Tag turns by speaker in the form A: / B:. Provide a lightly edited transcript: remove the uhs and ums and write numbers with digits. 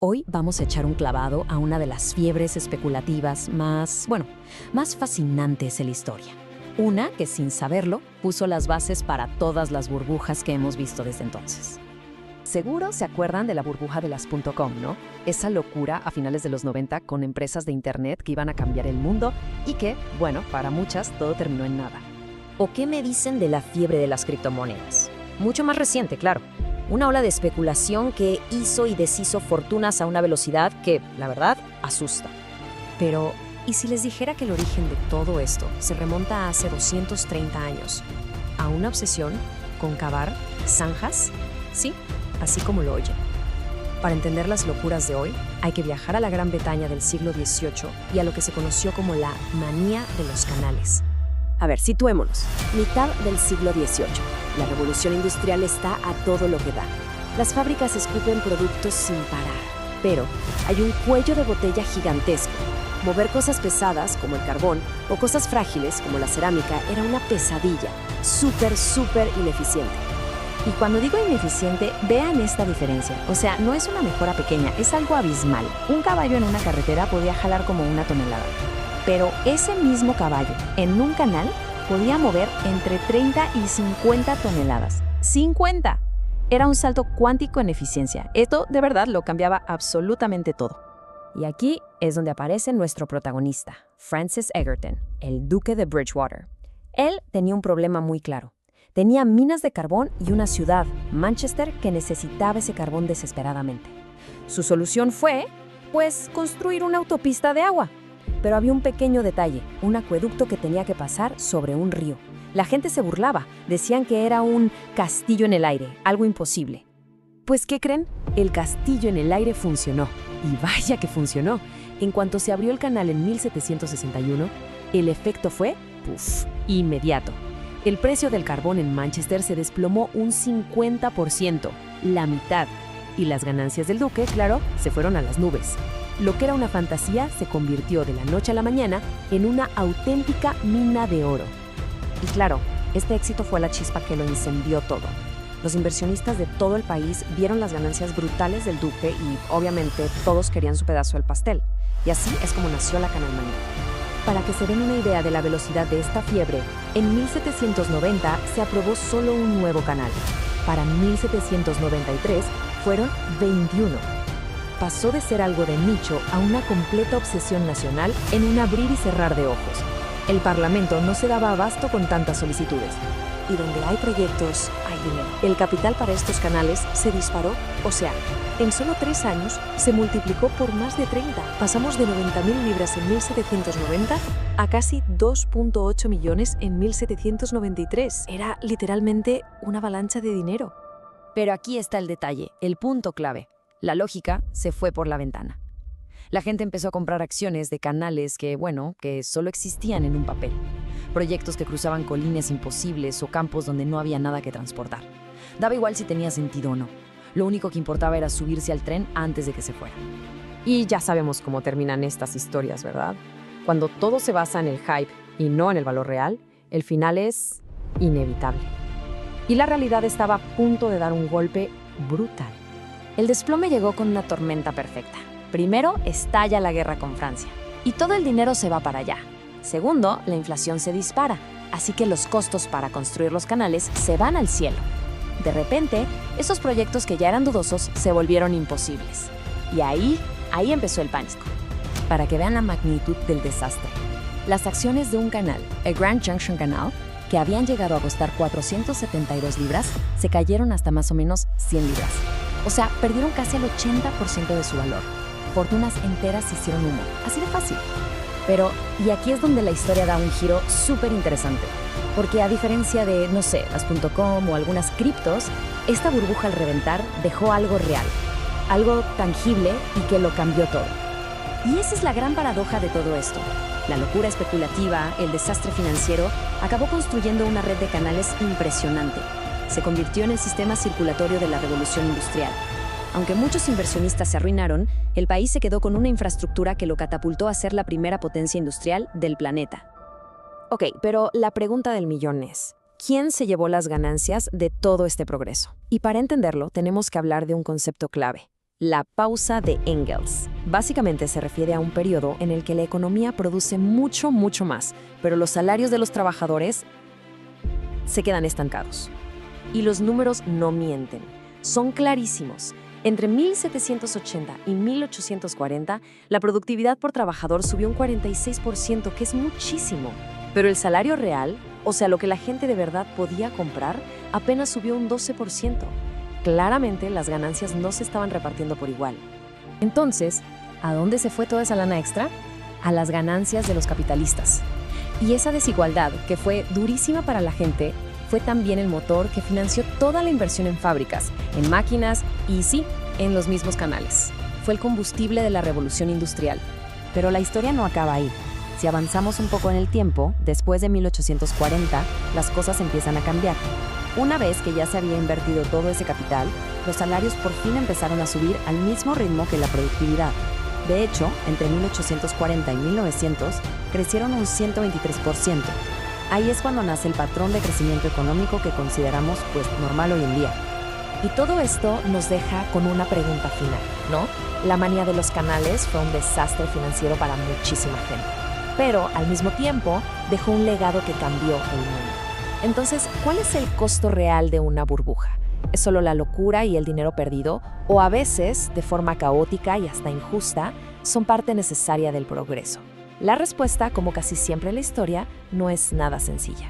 A: Hoy vamos a echar un clavado a una de las fiebres especulativas más fascinantes en la historia. Una que, sin saberlo, puso las bases para todas las burbujas que hemos visto desde entonces. Seguro se acuerdan de la burbuja de las .com, ¿no? Esa locura a finales de los 90 con empresas de Internet que iban a cambiar el mundo y que, para muchas todo terminó en nada.
B: ¿O qué me dicen de la fiebre de las criptomonedas? Mucho más reciente, claro. Una ola de especulación que hizo y deshizo fortunas a una velocidad que, la verdad, asusta.
A: Pero, ¿y si les dijera que el origen de todo esto se remonta a hace 230 años? ¿A una obsesión con cavar zanjas? Sí, así como lo oyen. Para entender las locuras de hoy, hay que viajar a la Gran Bretaña del siglo XVIII y a lo que se conoció como la manía de los canales.
C: A ver, situémonos. Mitad del siglo XVIII. La revolución industrial está a todo lo que da. Las fábricas escupen productos sin parar. Pero hay un cuello de botella gigantesco. Mover cosas pesadas, como el carbón, o cosas frágiles, como la cerámica, era una pesadilla. Súper ineficiente.
A: Y cuando digo ineficiente, vean esta diferencia. O sea, no es una mejora pequeña, es algo abismal. Un caballo en una carretera podía jalar como 1 tonelada. Pero ese mismo caballo, en un canal, podía mover entre 30 y 50 toneladas. ¡50! Era un salto cuántico en eficiencia. Esto, de verdad, lo cambiaba absolutamente todo.
B: Y aquí es donde aparece nuestro protagonista, Francis Egerton, el duque de Bridgewater. Él tenía un problema muy claro. Tenía minas de carbón y una ciudad, Manchester, que necesitaba ese carbón desesperadamente. Su solución fue, construir una autopista de agua. Pero había un pequeño detalle, un acueducto que tenía que pasar sobre un río. La gente se burlaba, decían que era un castillo en el aire, algo imposible.
A: Pues, ¿qué creen? El castillo en el aire funcionó. Y vaya que funcionó. En cuanto se abrió el canal en 1761, el efecto fue, inmediato. El precio del carbón en Manchester se desplomó un 50%, la mitad. Y las ganancias del duque, claro, se fueron a las nubes. Lo que era una fantasía se convirtió de la noche a la mañana en una auténtica mina de oro. Y claro, este éxito fue la chispa que lo incendió todo. Los inversionistas de todo el país vieron las ganancias brutales del duque y, obviamente, todos querían su pedazo del pastel. Y así es como nació la canalmanía. Para que se den una idea de la velocidad de esta fiebre, en 1790 se aprobó solo un nuevo canal. Para 1793 fueron 21. Pasó de ser algo de nicho a una completa obsesión nacional en un abrir y cerrar de ojos. El Parlamento no se daba abasto con tantas solicitudes.
C: Y donde hay proyectos, hay dinero. El capital para estos canales se disparó, en solo 3 años se multiplicó por más de 30. Pasamos de 90.000 libras en 1790 a casi 2.8 millones en 1793. Era literalmente una avalancha de dinero.
B: Pero aquí está el detalle, el punto clave. La lógica se fue por la ventana. La gente empezó a comprar acciones de canales que solo existían en un papel. Proyectos que cruzaban colinas imposibles o campos donde no había nada que transportar. Daba igual si tenía sentido o no. Lo único que importaba era subirse al tren antes de que se fuera.
A: Y ya sabemos cómo terminan estas historias, ¿verdad? Cuando todo se basa en el hype y no en el valor real, el final es inevitable. Y la realidad estaba a punto de dar un golpe brutal.
B: El desplome llegó con una tormenta perfecta. Primero, estalla la guerra con Francia, y todo el dinero se va para allá. Segundo, la inflación se dispara, así que los costos para construir los canales se van al cielo. De repente, esos proyectos que ya eran dudosos se volvieron imposibles. Y ahí empezó el pánico. Para que vean la magnitud del desastre. Las acciones de un canal, el Grand Junction Canal, que habían llegado a costar 472 libras, se cayeron hasta más o menos 100 libras. O sea, perdieron casi el 80% de su valor. Fortunas enteras se hicieron humo. Así de fácil. Pero, y aquí es donde la historia da un giro súper interesante. Porque a diferencia de, las .com o algunas criptos, esta burbuja al reventar dejó algo real. Algo tangible y que lo cambió todo. Y esa es la gran paradoja de todo esto. La locura especulativa, el desastre financiero, acabó construyendo una red de canales impresionante. Se convirtió en el sistema circulatorio de la revolución industrial. Aunque muchos inversionistas se arruinaron, el país se quedó con una infraestructura que lo catapultó a ser la primera potencia industrial del planeta.
A: Ok, pero la pregunta del millón es, ¿quién se llevó las ganancias de todo este progreso? Y para entenderlo, tenemos que hablar de un concepto clave, La pausa de Engels. Básicamente se refiere a un periodo en el que la economía produce mucho, mucho más, pero los salarios de los trabajadores se quedan estancados. Y los números no mienten. Son clarísimos. Entre 1780 y 1840, la productividad por trabajador subió un 46%, que es muchísimo. Pero el salario real, o sea, lo que la gente de verdad podía comprar, apenas subió un 12%. Claramente, las ganancias no se estaban repartiendo por igual.
C: Entonces, ¿a dónde se fue toda esa lana extra? A las ganancias de los capitalistas. Y esa desigualdad, que fue durísima para la gente, fue también el motor que financió toda la inversión en fábricas, en máquinas y sí, en los mismos canales. Fue el combustible de la revolución industrial.
B: Pero la historia no acaba ahí. Si avanzamos un poco en el tiempo, después de 1840, las cosas empiezan a cambiar. Una vez que ya se había invertido todo ese capital, los salarios por fin empezaron a subir al mismo ritmo que la productividad. De hecho, entre 1840 y 1900, crecieron un 123%. Ahí es cuando nace el patrón de crecimiento económico que consideramos normal hoy en día.
C: Y todo esto nos deja con una pregunta final, ¿no? La manía de los canales fue un desastre financiero para muchísima gente, pero al mismo tiempo dejó un legado que cambió el mundo. Entonces, ¿cuál es el costo real de una burbuja? ¿Es solo la locura y el dinero perdido? ¿O a veces, de forma caótica y hasta injusta, son parte necesaria del progreso? La respuesta, como casi siempre en la historia, no es nada sencilla.